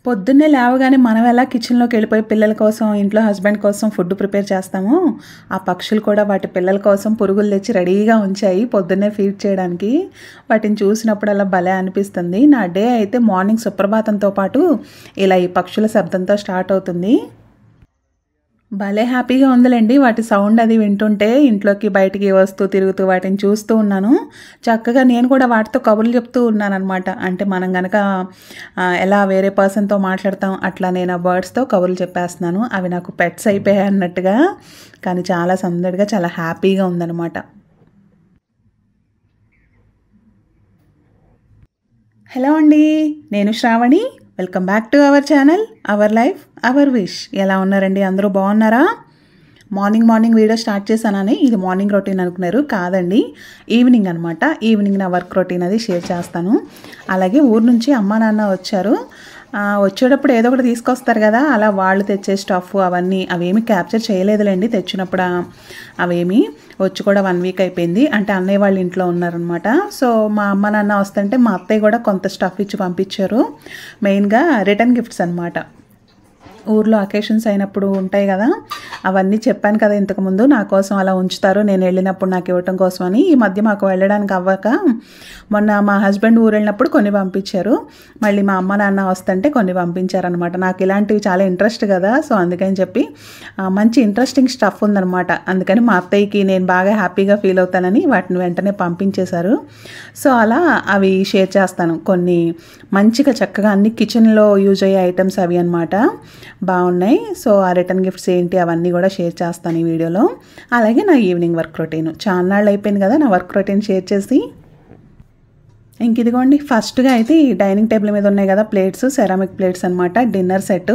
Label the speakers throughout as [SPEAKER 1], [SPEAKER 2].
[SPEAKER 1] పొద్దున్నే లేవగానే మనం ఎలా కిచెన్లోకి వెళ్ళిపోయి పిల్లల కోసం ఇంట్లో హస్బెండ్ కోసం ఫుడ్ ప్రిపేర్ చేస్తామో ఆ పక్షులు కూడా వాటి పిల్లల కోసం పురుగులు తెచ్చి రెడీగా ఉంచాయి పొద్దున్నే ఫీడ్ చేయడానికి. వాటిని చూసినప్పుడల్లా భలే అనిపిస్తుంది. నా డే అయితే మార్నింగ్ సుప్రభాతంతో పాటు ఇలా ఈ పక్షుల శబ్దంతో స్టార్ట్ అవుతుంది. భలే హ్యాపీగా ఉందిలేండి వాటి సౌండ్ అది వింటుంటే. ఇంట్లోకి బయటికి వస్తూ తిరుగుతూ వాటిని చూస్తూ ఉన్నాను. చక్కగా నేను కూడా వాటితో కబుర్లు చెప్తూ ఉన్నాను అనమాట. అంటే మనం కనుక ఎలా వేరే పర్సన్తో మాట్లాడతాం అట్లా నేను ఆ బర్డ్స్తో కబుర్లు చెప్పేస్తున్నాను. అవి నాకు పెట్స్ అయిపోయాయి అన్నట్టుగా. కానీ చాలా సందడిగా చాలా హ్యాపీగా ఉందన్నమాట. హలో అండి, నేను Sravani. Welcome back to our channel our life our wish. ఎలా ఉన్నారండి? అందరూ బాగున్నారా? మార్నింగ్ వీడియో స్టార్ట్ చేశానని ఇది మార్నింగ్ రొటీన్ అనుకున్నారు. కాదండి, ఈవినింగ్ అనమాట. ఈవినింగ్ నా వర్క్ రొటీన్ అది షేర్ చేస్తాను. అలాగే ఊరు నుంచి అమ్మా నాన్న వచ్చారు. వచ్చేటప్పుడు ఏదో ఒకటి తీసుకొస్తారు కదా, అలా వాళ్ళు తెచ్చే స్టఫ్ అవేమీ క్యాప్చర్ చేయలేదులేండి. తెచ్చినప్పుడు అవేమీ వచ్చి కూడా 1 వీక్ అయిపోయింది. అంటే అన్నయ్య వాళ్ళ ఇంట్లో ఉన్నారనమాట. సో మా అమ్మ నాన్న వస్తుంటే మా అత్తయ్య కూడా కొంత స్టఫ్ ఇచ్చి పంపించారు. మెయిన్గా రిటర్న్ గిఫ్ట్స్ అనమాట. ఊర్లో అకేషన్స్ అయినప్పుడు ఉంటాయి కదా, అవన్నీ చెప్పాను కదా ఇంతకుముందు. నా కోసం అలా ఉంచుతారు నేను వెళ్ళినప్పుడు నాకు ఇవ్వటం కోసం అని. ఈ మధ్య మాకు వెళ్ళడానికి అవ్వక మొన్న మా హస్బెండ్ ఊరు వెళ్ళినప్పుడు కొన్ని పంపించారు. మళ్ళీ మా అమ్మ నాన్న వస్తుంటే కొన్ని పంపించారనమాట. నాకు ఇలాంటివి చాలా ఇంట్రెస్ట్ కదా, సో అందుకని చెప్పి మంచి ఇంట్రెస్టింగ్ స్టఫ్ ఉందనమాట. అందుకని మా అత్తయ్యకి నేను బాగా హ్యాపీగా ఫీల్ అవుతానని వాటిని వెంటనే పంపించేశారు. సో అలా అవి షేర్ చేస్తాను. కొన్ని మంచిగా చక్కగా అన్ని కిచెన్లో యూజ్ అయ్యే ఐటమ్స్ అవి అనమాట. బాగున్నాయి. సో ఆ రిటర్న్ గిఫ్ట్స్ ఏంటి అవన్నీ కూడా షేర్ చేస్తాను ఈ వీడియోలో. అలాగే నా ఈవినింగ్ వర్క్ రొటీన్. చాలా నాళ్ళు అయిపోయింది కదా నా వర్క్ రొటీన్ షేర్ చేసి. ఇంక ఇదిగోండి, ఫస్ట్గా అయితే ఈ డైనింగ్ టేబుల్ మీద ఉన్నాయి కదా ప్లేట్స్, సెరామిక్ ప్లేట్స్ అనమాట. డిన్నర్ సెట్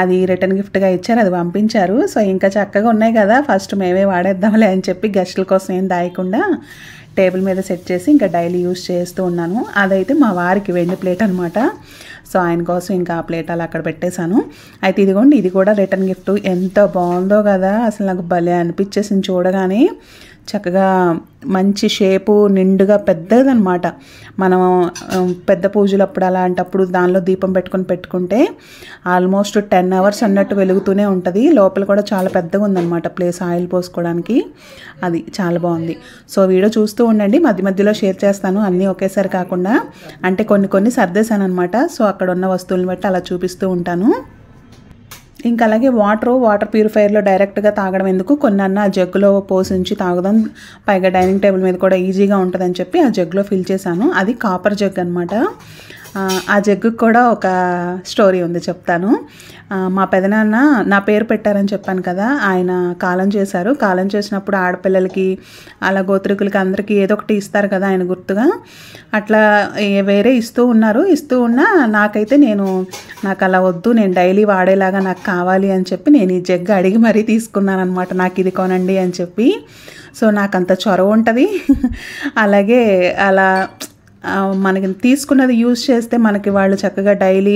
[SPEAKER 1] అది రిటర్న్ గిఫ్ట్గా ఇచ్చారు, అది పంపించారు. సో ఇంకా చక్కగా ఉన్నాయి కదా, ఫస్ట్ మేమే వాడేద్దాంలే అని చెప్పి గెస్టుల కోసం ఏం దాయకుండా టేబుల్ మీద సెట్ చేసి ఇంకా డైలీ యూస్ చేస్తూ ఉన్నాను. అదైతే మా వారికి వెండి ప్లేట్ అనమాట. సో ఆయన కోసం ఇంకా ఆ ప్లేట్ అలా అక్కడ పెట్టేశాను. అయితే ఇదిగోండి, ఇది కూడా రిటర్న్ గిఫ్ట్. ఎంత బాగుందో కదా, అసలు నాకు భలే అనిపించేసింది చూడగానే. చక్కగా మంచి షేపు, నిండుగా పెద్దదనమాట. మనం పెద్ద పూజలు అప్పుడు అలాంటప్పుడు దానిలో దీపం పెట్టుకుంటే ఆల్మోస్ట్ 10 hours అన్నట్టు వెలుగుతూనే ఉంటుంది. లోపల కూడా చాలా పెద్దగా ఉందన్నమాట ప్లేస్ ఆయిల్ పోసుకోవడానికి. అది చాలా బాగుంది. సో వీడియో చూస్తూ ఉండండి, మధ్య మధ్యలో షేర్ చేస్తాను అన్నీ ఒకేసారి కాకుండా. అంటే కొన్ని సర్దేశాను అనమాట. సో అక్కడ ఉన్న వస్తువులను బట్టి అలా చూపిస్తూ ఉంటాను. ఇంకా అలాగే వాటర్ ప్యూరిఫైయర్లో డైరెక్ట్గా తాగడం ఎందుకు, కొన్నన్నా జగ్గులో పోసించి తాగుదాం, పైగా డైనింగ్ టేబుల్ మీద కూడా ఈజీగా ఉంటుందని చెప్పి ఆ జగ్గులో ఫిల్ చేశాను. అది కాపర్ జగ్ అనమాట. ఆ జగ్గుకి కూడా ఒక స్టోరీ ఉంది, చెప్తాను. మా పెదనాన్న నా పేరు పెట్టారని చెప్పాను కదా, ఆయన కాలం చేశారు. కాలం చేసినప్పుడు ఆడపిల్లలకి అలా గోత్రికులకి అందరికీ ఏదో ఒకటి ఇస్తారు కదా ఆయన గుర్తుగా. అట్లా వేరే ఇస్తూ ఉన్నా నాకైతే నాకు అలా వద్దు, నేను డైలీ వాడేలాగా నాకు కావాలి అని చెప్పి నేను ఈ జగ్గు అడిగి మరీ తీసుకున్నాను అనమాట. నాకు ఇది కొనండి అని చెప్పి. సో నాకు అంత చొరవ ఉంటుంది. అలాగే అలా మనకి తీసుకున్నది యూజ్ చేస్తే మనకి వాళ్ళు చక్కగా డైలీ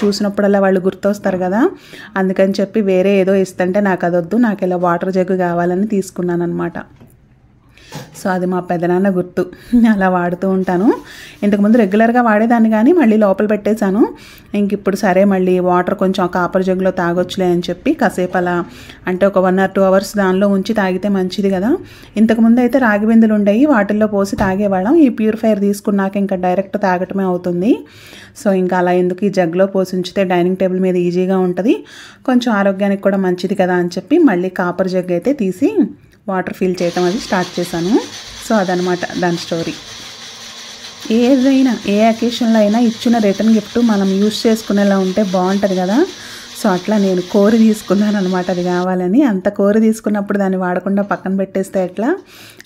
[SPEAKER 1] చూసినప్పుడల్లా వాళ్ళు గుర్తొస్తారు కదా. అందుకని చెప్పి వేరే ఏదో ఇస్తుంటే నాకు అదొద్దు, నాకు ఇలా వాటర్ జగ్గు కావాలని తీసుకున్నాను అనమాట. సో అది మా పెదనాన్న గుర్తు, అలా వాడుతూ ఉంటాను. ఇంతకుముందు రెగ్యులర్గా వాడేదాన్ని కానీ మళ్ళీ లోపల పెట్టేశాను. ఇంక ఇప్పుడు సరే మళ్ళీ వాటర్ కొంచెం కాపర్ జగ్గులో తాగొచ్చులే అని చెప్పి కాసేపు అలా, అంటే ఒక 1 or 2 hours దానిలో ఉంచి తాగితే మంచిది కదా. ఇంతకుముందు అయితే రాగి బిందెలు ఉండేవి, వాటిల్లో పోసి తాగేవాళ్ళం. ఈ ప్యూరిఫైయర్ తీసుకున్నాక ఇంకా డైరెక్ట్ తాగటమే అవుతుంది. సో ఇంకా అలా ఎందుకు, ఈ జగ్లో పోసి ఉంచితే డైనింగ్ టేబుల్ మీద ఈజీగా ఉంటుంది, కొంచెం ఆరోగ్యానికి కూడా మంచిది కదా అని చెప్పి మళ్ళీ కాపర్ జగ్ అయితే తీసి వాటర్ ఫిల్ చేయటం అది స్టార్ట్ చేశాను. సో అదనమాట దాని స్టోరీ. ఏదైనా ఏ అకేషన్లో అయినా ఇచ్చిన రిటర్న్ గిఫ్ట్ మనం యూజ్ చేసుకునేలా ఉంటే బాగుంటుంది కదా. సో అట్లా నేను కోరి తీసుకున్నాను అనమాట, అది కావాలని. అంత కోరి తీసుకున్నప్పుడు దాన్ని వాడకుండా పక్కన పెట్టేస్తే ఎట్లా,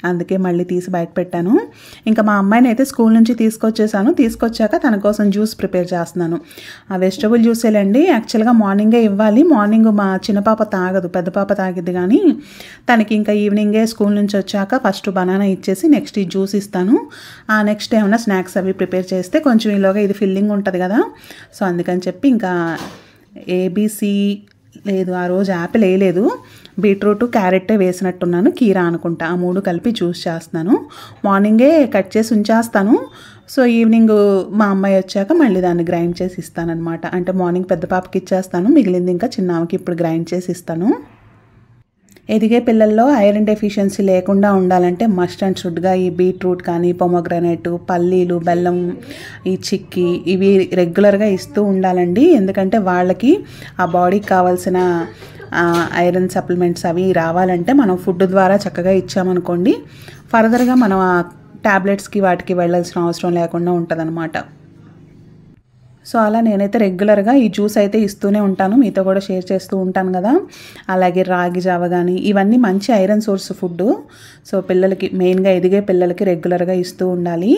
[SPEAKER 1] అందుకే మళ్ళీ తీసి బయట పెట్టాను. ఇంకా మా అమ్మాయిని అయితే స్కూల్ నుంచి తీసుకొచ్చాక తన కోసం జ్యూస్ ప్రిపేర్ చేస్తున్నాను. ఆ వెజిటబుల్ జ్యూసేలండి, యాక్చువల్గా మార్నింగే ఇవ్వాలి. మార్నింగ్ మా చిన్న పాప తాగదు, పెద్ద పాప తాగిద్ది. కానీ తనకి ఇంకా ఈవినింగే స్కూల్ నుంచి వచ్చాక ఫస్ట్ బనానా ఇచ్చేసి నెక్స్ట్ ఈ జ్యూస్ ఇస్తాను. ఆ నెక్స్ట్ ఏమైనా స్నాక్స్ అవి ప్రిపేర్ చేస్తే కొంచెం ఈలోగా ఇది ఫిల్లింగ్ ఉంటుంది కదా. సో అందుకని చెప్పి ఇంకా ఏబీసీ లేదు, ఆ రోజు యాపిల్ వేయలేదు, బీట్రూట్ క్యారెట్టే వేసినట్టున్నాను, కీరా అనుకుంటా, ఆ 3 కలిపి జ్యూస్ చేస్తున్నాను. మార్నింగే కట్ చేసి ఉంచేస్తాను. సో ఈవినింగ్ మా అమ్మాయి వచ్చాక మళ్ళీ దాన్ని గ్రైండ్ చేసి ఇస్తానన్నమాట. అంటే మార్నింగ్ పెద్ద పాపకి ఇచ్చేస్తాను, మిగిలింది ఇంకా చిన్న ఆమెకి ఇప్పుడు గ్రైండ్ చేసి ఇస్తాను. ఎదిగే పిల్లల్లో ఐరన్ డెఫిషియన్సీ లేకుండా ఉండాలంటే మస్ట్ అండ్ షుడ్గా ఈ బీట్రూట్ కానీ, పొమోగ్రానైట్, పల్లీలు, బెల్లం, ఈ చిక్కీ ఇవి రెగ్యులర్గా ఇస్తూ ఉండాలండి. ఎందుకంటే వాళ్ళకి ఆ బాడీకి కావాల్సిన ఐరన్ సప్లిమెంట్స్ అవి రావాలంటే మనం ఫుడ్ ద్వారా చక్కగా ఇచ్చామనుకోండి, ఫర్దర్గా మనం ఆ ట్యాబ్లెట్స్కి వాటికి వెళ్ళాల్సిన అవసరం లేకుండా ఉంటుందన్నమాట. సో అలా నేనైతే రెగ్యులర్గా ఈ జ్యూస్ అయితే ఇస్తూనే ఉంటాను, మీతో కూడా షేర్ చేస్తూ ఉంటాను కదా. అలాగే రాగి జావ కానీ ఇవన్నీ మంచి ఐరన్ సోర్స్ ఫుడ్. సో పిల్లలకి మెయిన్గా ఎదిగే పిల్లలకి రెగ్యులర్గా ఇస్తూ ఉండాలి.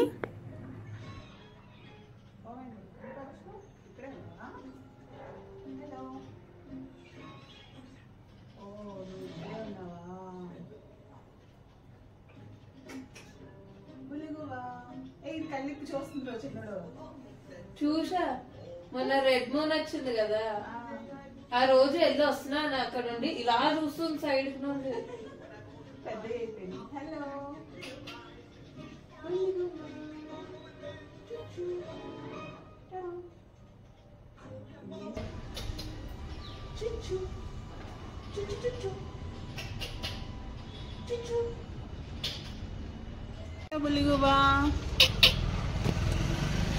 [SPEAKER 2] చూసా మొన్న రెడ్ మూన్ వచ్చింది కదా, ఆ రోజు వెళ్ళి వస్తున్నాను అక్కడ నుండి ఇలా చూస్తుంది సైడ్ నుండి.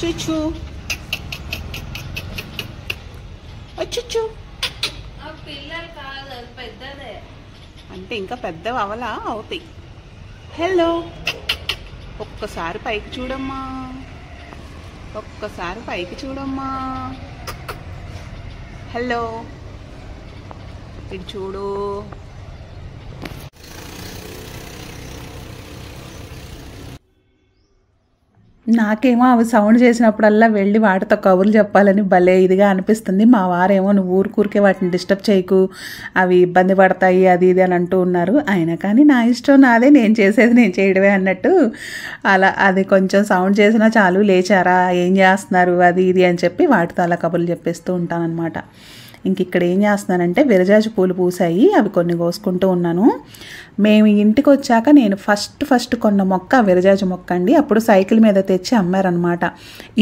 [SPEAKER 1] చుచ్చు చుచ్చు
[SPEAKER 2] పిల్లలు కాదు, అది పెద్దదే.
[SPEAKER 1] అంటే ఇంకా పెద్దవి అవలా అవుతాయి. హలో, ఒక్కసారి పైకి చూడమ్మా, ఒక్కసారి పైకి చూడమ్మా. హలో, ఇది చూడు. నాకేమో అవి సౌండ్ చేసినప్పుడల్లా వెళ్ళి వాటితో కబుర్లు చెప్పాలని భలే ఇదిగా అనిపిస్తుంది. మా వారేమో నువ్వు ఊరికూరికే వాటిని డిస్టర్బ్ చేయకు, అవి ఇబ్బంది పడతాయి అది ఇది అని అంటూ ఉన్నారు. అయినా కానీ నా ఇష్టం నాదే, నేను చేసేది నేను చేయడమే అన్నట్టు అలా అది కొంచెం సౌండ్ చేసినా చాలు లేచారా, ఏం చేస్తున్నారు అది ఇది అని చెప్పి వాటితో అలా కబుర్లు చెప్పేస్తూ ఉంటానన్నమాట. ఇంక ఇక్కడ ఏం చేస్తున్నానంటే విరజాజి పూలు పూసాయి, అవి కొన్ని కోసుకుంటూ ఉన్నాను. మేము ఇంటికి వచ్చాక నేను ఫస్ట్ కొన్న మొక్క విరజాజి మొక్క అండి. అప్పుడు సైకిల్ మీద తెచ్చి అమ్మారనమాట.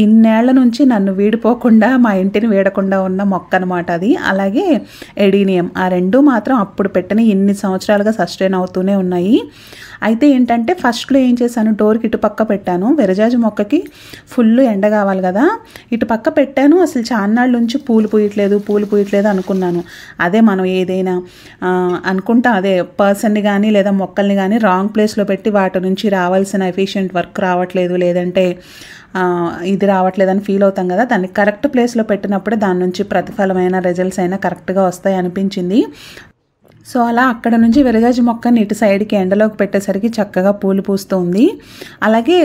[SPEAKER 1] ఇన్నేళ్ల నుంచి నన్ను వీడిపోకుండా మా ఇంటిని వీడకుండా ఉన్న మొక్క అనమాట అది. అలాగే ఎడీనియం, ఆ రెండు మాత్రం అప్పుడు పెట్టిన ఇన్ని సంవత్సరాలుగా సస్టైన్ అవుతూనే ఉన్నాయి. అయితే ఏంటంటే ఫస్ట్లో ఏం చేశాను, డోర్కి ఇటు పక్క పెట్టాను. విరజాజి మొక్కకి ఫుల్ ఎండ కావాలి కదా, ఇటు పక్క పెట్టాను. అసలు చాన్నాళ్ళ నుంచి పూలు పూయట్లేదు అనుకున్నాను. అదే మనం ఏదైనా అనుకుంటాం, అదే పర్సన్ని కానీ లేదా మొక్కల్ని కానీ రాంగ్ ప్లేస్లో పెట్టి వాటి నుంచి రావాల్సిన ఎఫిషియెంట్ వర్క్ రావట్లేదు, లేదంటే ఇది రావట్లేదని ఫీల్ అవుతాం కదా. దాన్ని కరెక్ట్ ప్లేస్లో పెట్టినప్పుడే దాని నుంచి ప్రతిఫలమైన రిజల్ట్స్ అయినా కరెక్ట్గా వస్తాయి అనిపించింది. సో అలా అక్కడ నుంచి విరజాజి మొక్కని ఇటు సైడ్కి ఎండలోకి పెట్టేసరికి చక్కగా పూలు పూస్తుంది. అలాగే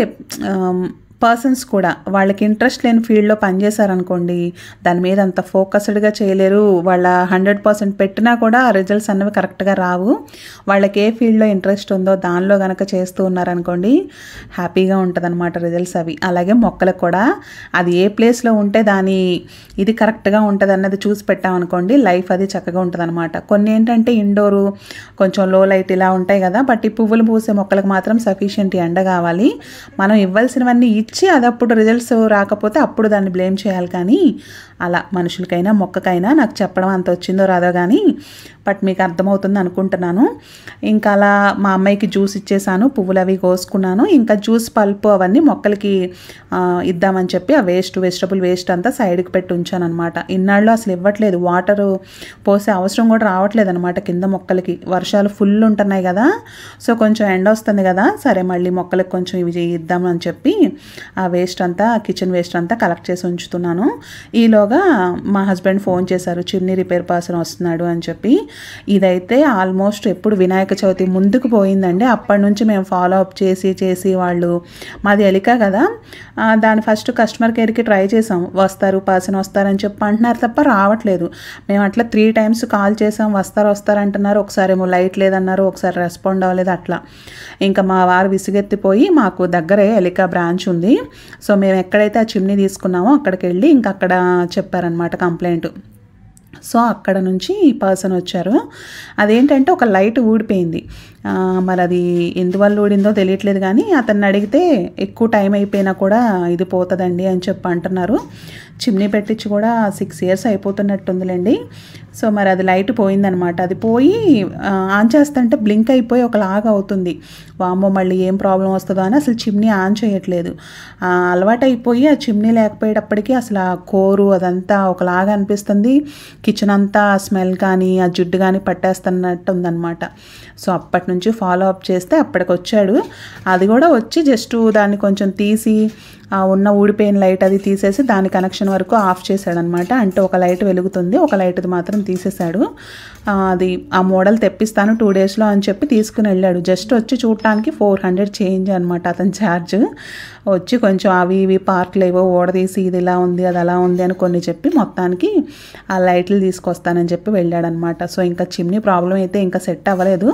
[SPEAKER 1] పర్సన్స్ కూడా వాళ్ళకి ఇంట్రెస్ట్ లేని ఫీల్డ్లో పనిచేశారనుకోండి, దాని మీద అంత ఫోకస్డ్గా చేయలేరు. వాళ్ళ 100% పెట్టినా కూడా రిజల్ట్స్ అన్నవి కరెక్ట్గా రావు. వాళ్ళకి ఏ ఫీల్డ్లో ఇంట్రెస్ట్ ఉందో దానిలో కనుక చేస్తూ ఉన్నారనుకోండి, హ్యాపీగా ఉంటుందన్నమాట రిజల్ట్స్ అవి. అలాగే మొక్కలకు కూడా అది ఏ ప్లేస్లో ఉంటే దాని ఇది కరెక్ట్గా ఉంటుంది అన్నది చూసి పెట్టామనుకోండి, లైఫ్ అది చక్కగా ఉంటుంది అనమాట. కొన్ని ఏంటంటే ఇండోరు కొంచెం లో లైట్ ఇలా ఉంటాయి కదా, బట్ ఈ పువ్వులు పూసే మొక్కలకు మాత్రం సఫిషియెంట్ ఎండ కావాలి. మనం ఇవ్వాల్సినవన్నీ ఇచ్చి అది అప్పుడు రిజల్ట్స్ రాకపోతే అప్పుడు దాన్ని బ్లేమ్ చేయాలి. కానీ అలా మనుషులకైనా మొక్కకైనా నాకు చెప్పడం అంత వచ్చిందో రాదో కానీ, బట్ మీకు అర్థమవుతుంది అనుకుంటున్నాను. ఇంకా అలా మా అమ్మాయికి జ్యూస్ ఇచ్చేసాను, పువ్వులు అవి కోసుకున్నాను. ఇంకా జ్యూస్ పల్పు అవన్నీ మొక్కలకి ఇద్దామని చెప్పి ఆ వెజిటబుల్ వేస్ట్ అంతా సైడ్కి పెట్టి ఉంచాను అనమాట. ఇన్నాళ్ళు అసలు ఇవ్వట్లేదు, వాటర్ పోసే అవసరం కూడా రావట్లేదు అనమాట కింద మొక్కలకి. వర్షాలు ఫుల్ ఉంటున్నాయి కదా, సో కొంచెం ఎండ వస్తుంది కదా, సరే మళ్ళీ మొక్కలకు కొంచెం ఇవి ఇద్దామని చెప్పి ఆ వేస్ట్ అంతా, కిచెన్ వేస్ట్ అంతా కలెక్ట్ చేసి ఉంచుతున్నాను. ఈలోగా మా హస్బెండ్ ఫోన్ చేశారు, చిమ్నీ రిపేర్ పర్సన్ వస్తున్నాడు అని చెప్పి. ఇదైతే ఆల్మోస్ట్ ఎప్పుడు వినాయక చవితి ముందుకు పోయిందండి. అప్పటి నుంచి మేము ఫాలో అప్ చేసి వాళ్ళు, మాది ఎలికా కదా, దాని ఫస్ట్ కస్టమర్ కేర్కి ట్రై చేసాం, పర్సన్ వస్తారని చెప్పి అంటున్నారు తప్ప రావట్లేదు. మేము అట్లా 3 times కాల్ చేసాం, వస్తారంటున్నారు. ఒకసారి ఏమో లైట్ లేదన్నారు, ఒకసారి రెస్పాండ్ అవ్వలేదు. అట్లా ఇంకా మా వారు విసుగెత్తిపోయి, మాకు దగ్గరే ఎలికా బ్రాంచ్ ఉంది, సో మేము ఎక్కడైతే ఆ చిమ్నీ తీసుకున్నామో అక్కడికి వెళ్ళి ఇంకా అక్కడ చెప్పారనమాట కంప్లైంట్. సో అక్కడ నుంచి ఈ పర్సన్ వచ్చారు. అదేంటంటే ఒక లైట్ ఊడిపోయింది. మరి అది ఎందువల్ల ఊడిందో తెలియట్లేదు, కానీ అతన్ని అడిగితే ఎక్కువ టైం అయిపోయినా కూడా ఇది పోతుందండి అని చెప్పి అంటున్నారు. చిమ్నీ పెట్టించి కూడా 6 years అయిపోతున్నట్టుందిలేండి. సో మరి అది లైట్ పోయిందనమాట. అది పోయి ఆన్ చేస్తుంటే బ్లింక్ అయిపోయి ఒకలాగా అవుతుంది. వామ్మో మళ్ళీ ఏం ప్రాబ్లం వస్తుందో అని అసలు చిమ్నీ ఆన్ చేయట్లేదు. అలవాటు అయిపోయి ఆ చిమ్నీ లేకపోయేటప్పటికీ అసలు ఆ కోరు అదంతా ఒకలాగా అనిపిస్తుంది. కిచెన్ అంతా స్మెల్ కానీ ఆ జిడ్డు కానీ పట్టేస్తున్నట్టు ఉందన్నమాట. సో అప్పటి నుంచి ఫాలో అప్ చేస్తే అప్పటికి వచ్చాడు. అది కూడా వచ్చి జస్ట్ దాన్ని కొంచెం తీసి ఉన్న ఊడిపోయిన లైట్ అది తీసేసి దాని కనెక్షన్ వరకు ఆఫ్ చేశాడనమాట. అంటే ఒక లైట్ వెలుగుతుంది, ఒక లైట్ది మాత్రం తీసేశాడు. అది ఆ మోడల్ తెప్పిస్తాను 2 daysలో అని చెప్పి తీసుకుని వెళ్ళాడు. జస్ట్ వచ్చి చూడటానికి 400 చేంజ్ అనమాట అతని ఛార్జ్. వచ్చి కొంచెం అవి ఇవి పార్ట్లు ఏవో ఓడదీసి ఇది ఇలా ఉంది అది అలా ఉంది అని కొన్ని చెప్పి మొత్తానికి ఆ లైట్లు తీసుకొస్తానని చెప్పి వెళ్ళాడనమాట. సో ఇంకా చిమ్నీ ప్రాబ్లం అయితే ఇంకా సెట్ అవ్వలేదు,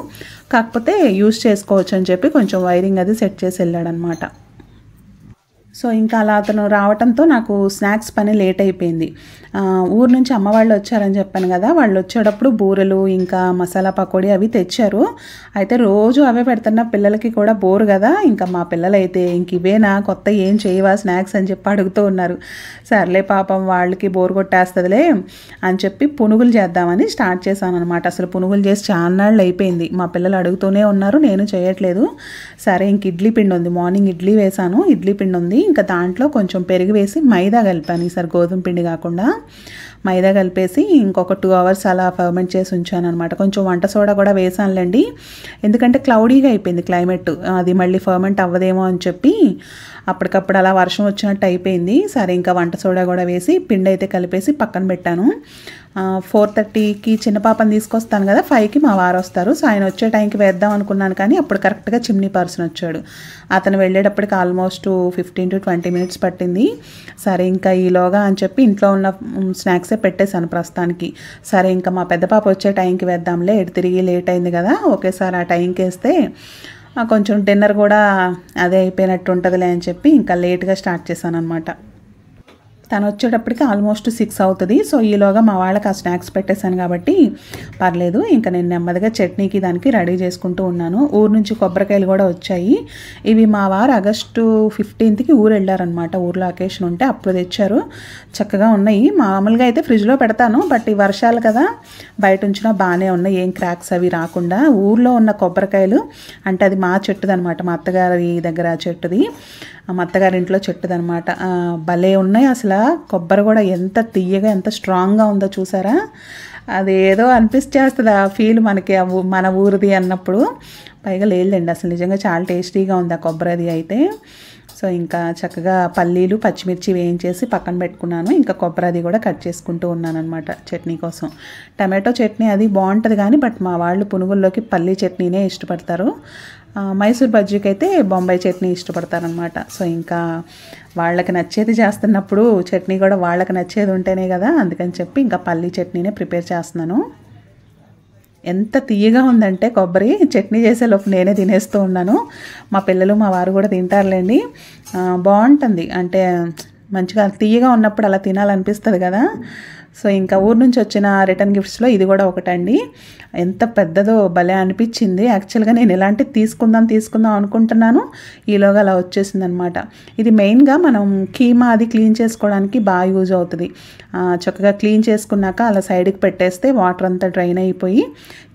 [SPEAKER 1] కాకపోతే యూజ్ చేసుకోవచ్చు అని చెప్పి కొంచెం వైరింగ్ అది సెట్ చేసి వెళ్ళాడనమాట. సో ఇంకా అలా అతను రావడంతో నాకు స్నాక్స్ పని లేట్ అయిపోయింది. ఊరు నుంచి అమ్మ వాళ్ళు వచ్చారని చెప్పాను కదా, వాళ్ళు వచ్చేటప్పుడు బూరెలు ఇంకా మసాలా పకోడీ అవి తెచ్చారు. అయితే రోజు అవే పెడుతున్నా పిల్లలకి కూడా బోరు కదా, ఇంకా మా పిల్లలైతే ఇంక ఇవేనా కొత్త ఏం చేయవా స్నాక్స్ అని చెప్పి అడుగుతూ ఉన్నారు. సర్లే పాపం వాళ్ళకి బోరు కొట్టేస్తుందిలే అని చెప్పి పునుగులు చేద్దామని స్టార్ట్ చేశాను అనమాట. అసలు పునుగులు చేసి చాలా నాళ్ళు అయిపోయింది, మా పిల్లలు అడుగుతూనే ఉన్నారు, నేను చేయట్లేదు. సరే ఇంక ఇడ్లీ పిండి ఉంది, మార్నింగ్ ఇడ్లీ వేసాను, ఇడ్లీ పిండి ఉంది, ఇంకా దాంట్లో కొంచెం పెరుగు వేసి మైదా కలిపాను. ఈసారి గోధుమ పిండి కాకుండా మైదా కలిపేసి ఇంకొక 2 hours అలా ఫర్మెంట్ చేసి ఉంచాను అనమాట. కొంచెం వంట సోడా కూడా వేసానులేండి, ఎందుకంటే క్లౌడీగా అయిపోయింది క్లైమేట్, అది మళ్ళీ ఫర్మెంట్ అవ్వదేమో అని చెప్పి అప్పటికప్పుడు అలా వర్షం వచ్చినట్టు అయిపోయింది. సరే ఇంకా వంట సోడా కూడా వేసి పిండి అయితే కలిపేసి పక్కన పెట్టాను. 4:30కి చిన్న పాపని తీసుకొస్తాను కదా, 5కి మా వారు వస్తారు. సో ఆయన వచ్చే టైంకి వేద్దాం అనుకున్నాను, కానీ అప్పుడు కరెక్ట్గా చిమ్నీ పర్సన్ వచ్చాడు. అతను వెళ్ళేటప్పటికి ఆల్మోస్ట్ 15 to 20 minutes పట్టింది. సరే ఇంకా ఈలోగా అని చెప్పి ఇంట్లో ఉన్న స్నాక్సే పెట్టేశాను ప్రస్తుతానికి. సరే ఇంకా మా పెద్ద పాప వచ్చే టైంకి వేద్దాంలే, ఎటు తిరిగి లేట్ అయింది కదా, ఒకేసారి ఆ టైంకి వేస్తే కొంచెం డిన్నర్ కూడా అదే అయిపోయినట్టు ఉంటుందిలే అని చెప్పి ఇంకా లేట్గా స్టార్ట్ చేశాను అనమాట. తను వచ్చేటప్పటికి ఆల్మోస్ట్ 6 అవుతుంది. సో ఈలోగా మా వాళ్ళకి ఆ స్నాక్స్ పెట్టేశాను కాబట్టి పర్లేదు. ఇంకా నేను నెమ్మదిగా చట్నీకి దానికి రెడీ చేసుకుంటూ ఉన్నాను. ఊరు నుంచి కొబ్బరికాయలు కూడా వచ్చాయి. ఇవి మా వారు August 15కి ఊరు వెళ్ళారనమాట, ఊర్లో అకేషన్ ఉంటే అప్పుడు తెచ్చారు. చక్కగా ఉన్నాయి. మామూలుగా అయితే ఫ్రిడ్జ్లో పెడతాను, బట్ ఈ వర్షాలు కదా బయట ఉంచినా బాగానే ఉన్నాయి, ఏం క్రాక్స్ అవి రాకుండా. ఊర్లో ఉన్న కొబ్బరికాయలు అంటే అది మా చెట్టుది అనమాట, మా అత్తగారి దగ్గర చెట్టుది, మా అత్తగారి ఇంట్లో చెట్టుదనమాట. భలే ఉన్నాయి అసలు. కొబ్బరి కూడా ఎంత తియ్యగా ఎంత స్ట్రాంగ్గా ఉందో చూసారా, అదేదో అనిపించేస్తుంది ఆ ఫీల్ మనకి, మన ఊరిది అన్నప్పుడు. పైగా లేదండి అసలు నిజంగా చాలా టేస్టీగా ఉంది ఆ కొబ్బరి అది అయితే. సో ఇంకా చక్కగా పల్లీలు పచ్చిమిర్చి వేయించేసి పక్కన పెట్టుకున్నాను. ఇంకా కొబ్బరి అది కూడా కట్ చేసుకుంటూ ఉన్నాను అనమాట చట్నీ కోసం. టమాటో చట్నీ అది బాగుంటుంది కానీ బట్ మా వాళ్ళు పునుగుల్లోకి పల్లీ చట్నీనే ఇష్టపడతారు. మైసూర్ బజ్జీకి అయితే బొంబాయి చట్నీ ఇష్టపడతారనమాట. సో ఇంకా వాళ్ళకి నచ్చేది చేస్తున్నప్పుడు చట్నీ కూడా వాళ్ళకి నచ్చేది ఉంటేనే కదా, అందుకని చెప్పి ఇంకా పల్లీ చట్నీనే ప్రిపేర్ చేస్తున్నాను. ఎంత తీయగా ఉందంటే కొబ్బరి, చట్నీ చేసేలోపు నేనే తినేస్తూ ఉన్నాను. మా పిల్లలు మా వారు కూడా తింటారులేండి. బాగుంటుంది అంటే మంచిగా తీయగా ఉన్నప్పుడు అలా తినాలనిపిస్తుంది కదా. సో ఇంకా ఊరు నుంచి వచ్చిన రిటర్న్ గిఫ్ట్స్లో ఇది కూడా ఒకటండి. ఎంత పెద్దదో భలే అనిపించింది. యాక్చువల్గా నేను ఇలాంటివి తీసుకుందాం అనుకుంటున్నాను, ఈలోగా అలా వచ్చేసింది అనమాట. ఇది మెయిన్గా మనం కీమా అది క్లీన్ చేసుకోవడానికి బాగా యూజ్ అవుతుంది. చక్కగా క్లీన్ చేసుకున్నాక అలా సైడ్కి పెట్టేస్తే వాటర్ అంతా డ్రైన్ అయిపోయి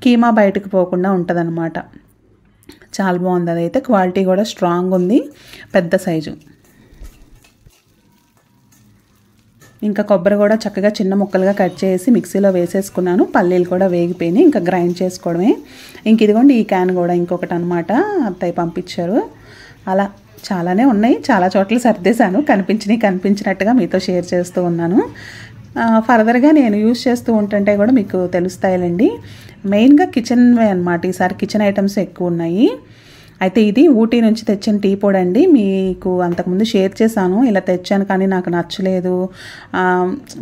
[SPEAKER 1] కీమా బయటకు పోకుండా ఉంటుంది అనమాట. చాలా బాగుంది. అదైతే క్వాలిటీ కూడా స్ట్రాంగ్ ఉంది, పెద్ద సైజు. ఇంకా కొబ్బరి కూడా చక్కగా చిన్న ముక్కలుగా కట్ చేసి మిక్సీలో వేసేసుకున్నాను. పల్లీలు కూడా వేగిపోయినాయి, ఇంకా గ్రైండ్ చేసుకోవడమే. ఇంక ఇదిగోండి ఈ క్యాన్ కూడా ఇంకొకటి అనమాట, అత్తయ్య పంపించారు. అలా చాలానే ఉన్నాయి, చాలా చోట్ల సర్దేశాను, కనిపించినట్టుగా మీతో షేర్ చేస్తూ ఉన్నాను. ఫర్దర్గా నేను యూజ్ చేస్తూ ఉంటుంటే కూడా మీకు తెలుస్తాయిలండి. మెయిన్గా కిచెన్వే అనమాట. ఈసారి కిచెన్ ఐటమ్స్ ఎక్కువ ఉన్నాయి. అయితే ఇది ఊటీ నుంచి తెచ్చిన టీ పొడి అండి. మీకు అంతకుముందు షేర్ చేశాను, ఇలా తెచ్చాను కానీ నాకు నచ్చలేదు,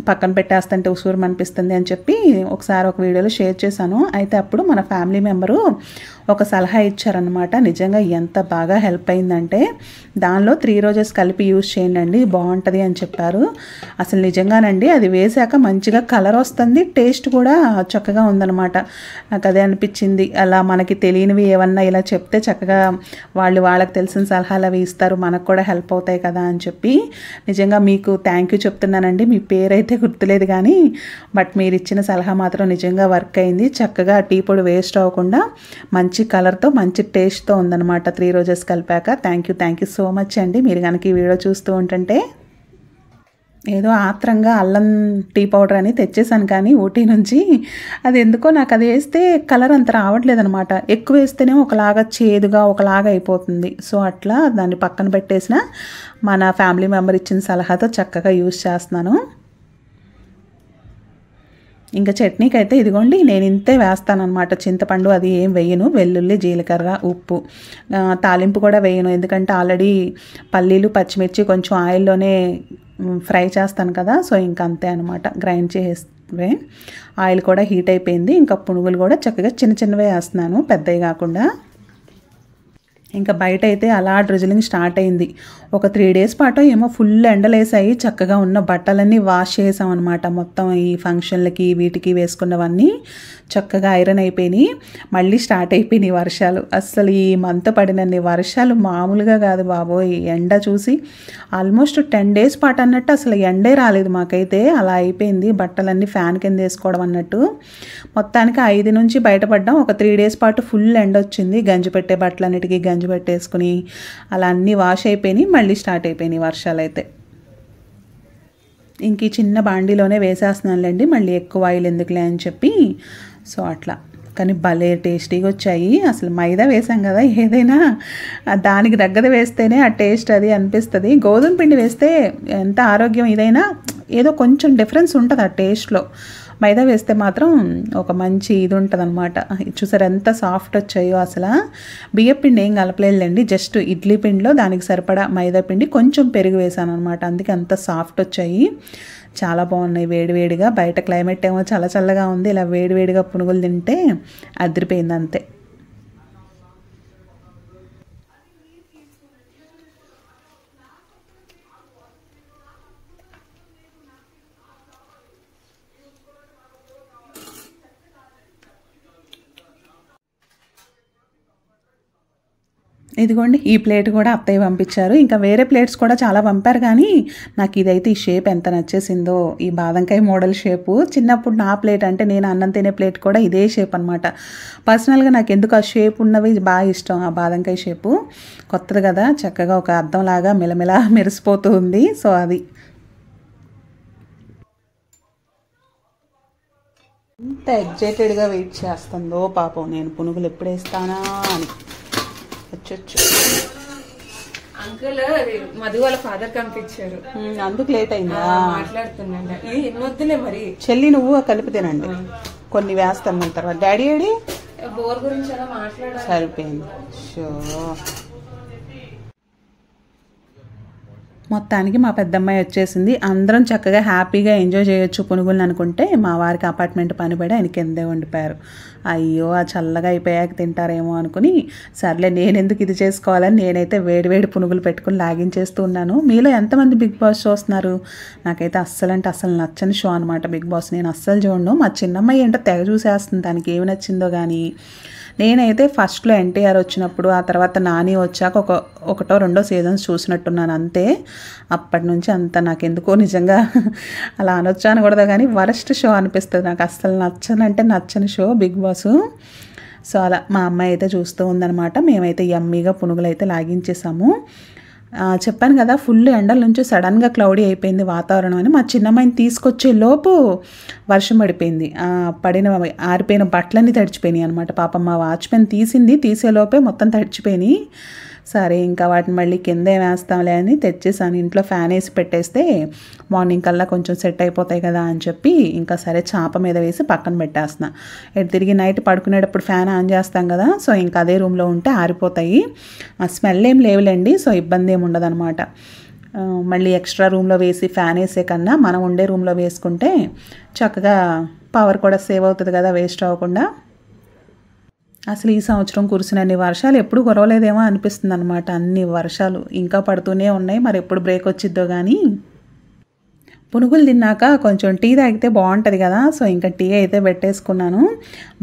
[SPEAKER 1] పక్కన పెట్టేస్తుంటే ఉసూరు అనిపిస్తుంది అని చెప్పి ఒకసారి ఒక వీడియోలో షేర్ చేశాను. అయితే అప్పుడు మన ఫ్యామిలీ మెంబరు ఒక సలహా ఇచ్చారనమాట. నిజంగా ఎంత బాగా హెల్ప్ అయిందంటే, దానిలో 3 రోజెస్ కలిపి యూజ్ చేయండి అండి, బాగుంటుంది అని చెప్పారు. అసలు నిజంగానండి అది వేసాక మంచిగా కలర్ వస్తుంది, టేస్ట్ కూడా చక్కగా ఉందన్నమాట. నాకు అదే అనిపించింది. అలా మనకి తెలియనివి ఏమన్నా ఇలా చెప్తే చక్కగా వాళ్ళకి తెలిసిన సలహాలు అవి ఇస్తారు, మనకు కూడా హెల్ప్ అవుతాయి కదా అని చెప్పి నిజంగా మీకు థ్యాంక్ యూ చెప్తున్నానండి. మీ పేరైతే గుర్తులేదు కానీ బట్ మీరు ఇచ్చిన సలహా మాత్రం నిజంగా వర్క్ అయింది. చక్కగా టీ పొడి వేస్ట్ అవ్వకుండా మంచి కలర్తో మంచి టేస్ట్తో ఉందన్నమాట 3 రోజెస్ కలిపాక. థ్యాంక్ యూ సో మచ్ అండి. మీరు కనుక ఈ వీడియో చూస్తూ ఉంటుంటే, ఏదో ఆత్రంగా అల్లం టీ పౌడర్ అని తెచ్చేసాను కానీ ఊటీ నుంచి, అది ఎందుకో నాకు అది వేస్తే కలర్ అంత రావట్లేదు అనమాట. ఎక్కువ వేస్తేనే ఒకలాగా చేదుగా ఒకలాగా అయిపోతుంది. సో అట్లా దాన్ని పక్కన పెట్టేసిన మన ఫ్యామిలీ మెంబర్ ఇచ్చిన సలహాతో చక్కగా యూజ్ చేస్తున్నాను. ఇంకా చట్నీకి అయితే ఇదిగోండి నేను ఇంతే వేస్తానన్నమాట. చింతపండు అది ఏం వేయను, వెల్లుల్లి జీలకర్ర ఉప్పు, తాలింపు కూడా వేయను, ఎందుకంటే ఆల్రెడీ పల్లీలు పచ్చిమిర్చి కొంచెం ఆయిల్లోనే ఫ్రై చేస్తాను కదా. సో ఇంకా అంతే అనమాట, గ్రైండ్ చేస్తే ఆయిల్ కూడా హీట్ అయిపోయింది. ఇంకా పునుగులు కూడా చక్కగా చిన్నవే వేస్తున్నాను, పెద్దవి కాకుండా. ఇంకా బయట అయితే అలా డ్రిజిలింగ్ స్టార్ట్ అయింది. ఒక 3 డేస్ పాటు ఏమో ఫుల్ ఎండలేసాయి. చక్కగా ఉన్న బట్టలన్నీ వాష్ చేసాం అనమాట. మొత్తం ఈ ఫంక్షన్లకి వీటికి వేసుకున్నవన్నీ చక్కగా ఐరన్ అయిపోయినాయి. మళ్ళీ స్టార్ట్ అయిపోయినాయి వర్షాలు. అస్సలు ఈ మంత్ పడినన్ని వర్షాలు మామూలుగా కాదు బాబోయ్. ఎండ చూసి ఆల్మోస్ట్ 10 డేస్ పాటు అన్నట్టు అసలు ఎండే రాలేదు మాకైతే. అలా అయిపోయింది, బట్టలన్నీ ఫ్యాన్ కింద వేసుకోవడం అన్నట్టు. మొత్తానికి 5 నుంచి బయటపడ్డాం. ఒక 3 డేస్ పాటు ఫుల్ ఎండ వచ్చింది. గంజి పెట్టే బట్టలన్నిటికీ గంజి పెట్టేసుకుని అలా అన్నీ వాష్ అయిపోయినాయి. మళ్ళీ స్టార్ట్ అయిపోయినాయి వర్షాలు అయితే. ఇంక ఈ చిన్న బాండీలోనే వేసేస్తున్నానులేండి, మళ్ళీ ఎక్కువ ఆయిల్ ఎందుకులే అని చెప్పి. సో అట్లా, కానీ భలే టేస్టీగా వచ్చాయి. అసలు మైదా వేసాం కదా, ఏదైనా దానికి తగ్గది వేస్తేనే ఆ టేస్ట్ అది అనిపిస్తుంది. గోధుమ పిండి వేస్తే ఎంత ఆరోగ్యం ఇదైనా ఏదో కొంచెం డిఫరెన్స్ ఉంటుంది ఆ టేస్ట్లో. మైదా వేస్తే మాత్రం ఒక మంచి ఇది ఉంటుంది అనమాట. చూసారు ఎంత సాఫ్ట్ వచ్చాయో అసలు. బియ్య పిండి ఏం కలపలేదులేండి, జస్ట్ ఇడ్లీ పిండిలో దానికి సరిపడా మైదా పిండి కొంచెం పెరుగు వేసాను అనమాట. అందుకే అంత సాఫ్ట్ వచ్చాయి. చాలా బాగున్నాయి వేడివేడిగా. బయట క్లైమేట్ ఏమో చాలా చల్లగా ఉంది, ఇలా వేడివేడిగా పునుగులు తింటే అదిరిపోయింది అంతే. ఇదిగోండి ఈ ప్లేట్ కూడా అత్తయ్య పంపించారు. ఇంకా వేరే ప్లేట్స్ కూడా చాలా పంపారు కానీ నాకు ఇదైతే ఈ షేప్ ఎంత నచ్చేసిందో, ఈ బాదంకాయ మోడల్ షేపు. చిన్నప్పుడు నా ప్లేట్ అంటే నేను అన్నం తినే ప్లేట్ కూడా ఇదే షేప్ అనమాట. పర్సనల్గా నాకు ఎందుకు ఆ షేప్ ఉన్నవి బాగా ఇష్టం, ఆ బాదంకాయ షేపు. కొత్తది కదా, చక్కగా ఒక అద్దంలాగా మెలమెల మెరిసిపోతూ ఉంది. సో అది ఎంత ఎగ్జైటెడ్గా వెయిట్ చేస్తుందో పాపం, నేను పునుగులు ఎప్పుడు వేస్తానా అని.
[SPEAKER 2] అంకుల్ మధు వాళ్ళ ఫాదర్ కనిపించారు,
[SPEAKER 1] అందుకు లేట్ అయిందా?
[SPEAKER 2] మాట్లాడుతున్నాడు. వద్దులే మరి
[SPEAKER 1] చెల్లి నువ్వు కలిపి తినండి, కొన్ని వేస్తాను మన తర్వాత. Daddy AD?
[SPEAKER 2] బోర్ గురించి అలా మాట్లాడాలి.
[SPEAKER 1] సరిపోయింది. షో మొత్తానికి మా పెద్దమ్మాయి వచ్చేసింది. అందరం చక్కగా హ్యాపీగా ఎంజాయ్ చేయొచ్చు పునుగులను అనుకుంటే మా వారికి అపార్ట్మెంట్ పని పడి ఆయన కిందే వండిపోయారు. అయ్యో ఆ చల్లగా అయిపోయాక తింటారేమో అనుకుని సర్లే నేనెందుకు ఇది చేసుకోవాలని నేనైతే వేడివేడి పునుగులు పెట్టుకుని లాగించేస్తూ ఉన్నాను. మీలో ఎంతమంది బిగ్ బాస్ చూస్తున్నారు? నాకైతే అస్సలు అంటే అస్సలు నచ్చని షో అనమాట బిగ్ బాస్. నేను అస్సలు చూడను. మా చిన్నమ్మాయి ఏంటో తెగ చూసేస్తుంది, దానికి ఏమి నచ్చిందో కానీ. నేనైతే ఫస్ట్లో ఎన్టీఆర్ వచ్చినప్పుడు, ఆ తర్వాత నాని వచ్చాక ఒకటో రెండో సీజన్స్ చూసినట్టున్నాను అంతే. అప్పటి నుంచి అంత నాకెందుకో నిజంగా అలా అనొచ్చా అనకూడదు కానీ వరస్ట్ షో అనిపిస్తుంది నాకు. అస్సలు నచ్చని షో బిగ్ బాస్. సో అలా మా అమ్మాయి అయితే చూస్తూ ఉందన్నమాట. మేమైతే యమ్మీగా పునుగులు అయితే లాగించేసాము. చెప్పాను కదా ఫుల్ ఎండల నుంచి సడన్గా క్లౌడీ అయిపోయింది వాతావరణం అని. మా చిన్నమ్మాయిని తీసుకొచ్చే లోపు వర్షం పడిపోయింది. ఆరిపోయిన బట్టలన్నీ తడిచిపోయినాయి అనమాట. పాపం మా వాచ్మెన్ తీసేలోపే మొత్తం తడిచిపోయినాయి. సరే ఇంకా వాటిని మళ్ళీ కిందే వేస్తాంలే అని తెచ్చేసాను. ఇంట్లో ఫ్యాన్ వేసి పెట్టేస్తే మార్నింగ్ కల్లా కొంచెం సెట్ అయిపోతాయి కదా అని చెప్పి ఇంకా సరే చాప మీద వేసి పక్కన పెట్టేస్తున్నా. ఎటు తిరిగి నైట్ పడుకునేటప్పుడు ఫ్యాన్ ఆన్ చేస్తాం కదా, సో ఇంకా అదే రూమ్లో ఉంటే ఆరిపోతాయి. ఆ స్మెల్ ఏం లేవులేండి, సో ఇబ్బంది ఏమి ఉండదన్నమాట. మళ్ళీ ఎక్స్ట్రా రూమ్లో వేసి ఫ్యాన్ వేసే కన్నా మనం ఉండే రూమ్లో వేసుకుంటే చక్కగా పవర్ కూడా సేవ్ అవుతుంది కదా, వేస్ట్ అవ్వకుండా. అసలు ఈ సంవత్సరం కురిసినన్ని వర్షాలు ఎప్పుడు కురవలేదేమో అనిపిస్తుంది అనమాట. అన్ని వర్షాలు ఇంకా పడుతూనే ఉన్నాయి, మరి ఎప్పుడు బ్రేక్ వచ్చిద్దో కానీ. పునుగులు తిన్నాక కొంచెం టీ తాగితే బాగుంటుంది కదా, సో ఇంకా టీ అయితే పెట్టేసుకున్నాను.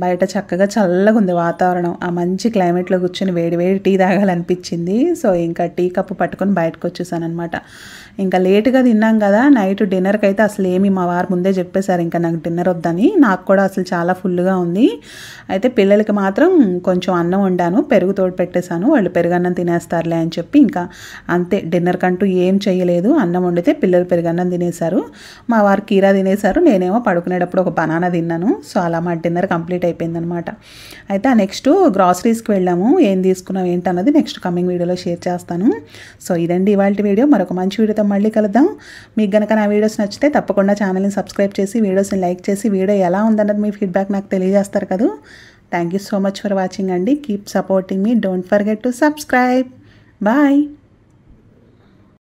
[SPEAKER 1] బయట చక్కగా చల్లగా ఉంది వాతావరణం, ఆ మంచి క్లైమేట్లో కూర్చొని వేడి వేడి టీ తాగాలనిపించింది. సో ఇంకా టీ కప్పు పట్టుకొని బయటకు వచ్చేసాను అనమాట. ఇంకా లేటుగా తిన్నాం కదా, నైట్ డిన్నర్కి అయితే అసలు ఏమి మా వారు ముందే చెప్పేశారు ఇంకా నాకు డిన్నర్ వద్దని. నాకు కూడా అసలు చాలా ఫుల్గా ఉంది. అయితే పిల్లలకి మాత్రం కొంచెం అన్నం వండాను, పెరుగు తోడు పెట్టేశాను, వాళ్ళు పెరుగన్నం తినేస్తారులే అని చెప్పి ఇంకా అంతే. డిన్నర్ కంటూ ఏం చేయలేదు, అన్నం వండితే పిల్లలు పెరుగన్నం తినేశారు, మా వారు కీరా తినేశారు, నేనేమో పడుకునేటప్పుడు ఒక బనానా తిన్నాను. సో అలా మా డిన్నర్ కంప్లీట్ అయిపోయిందనమాట. అయితే నెక్స్ట్ గ్రాసరీస్కి వెళ్ళాము, ఏం తీసుకున్నాం ఏంటన్నది నెక్స్ట్ కమింగ్ వీడియోలో షేర్ చేస్తాను. సో ఇదండి ఇవాళ వీడియో, మరొక మంచి వీడియోతో మళ్ళీ కలుద్దాం. మీకు కనుక నా వీడియోస్ నచ్చితే తప్పకుండా ఛానల్ని సబ్స్క్రైబ్ చేసి వీడియోస్ని లైక్ చేసి వీడియో ఎలా ఉందన్నది మీ ఫీడ్బ్యాక్ నాకు తెలియజేస్తారు కదా. Thank you so much for watching అండి. కీప్ సపోర్టింగ్ మీ. Don't forget to subscribe. Bye.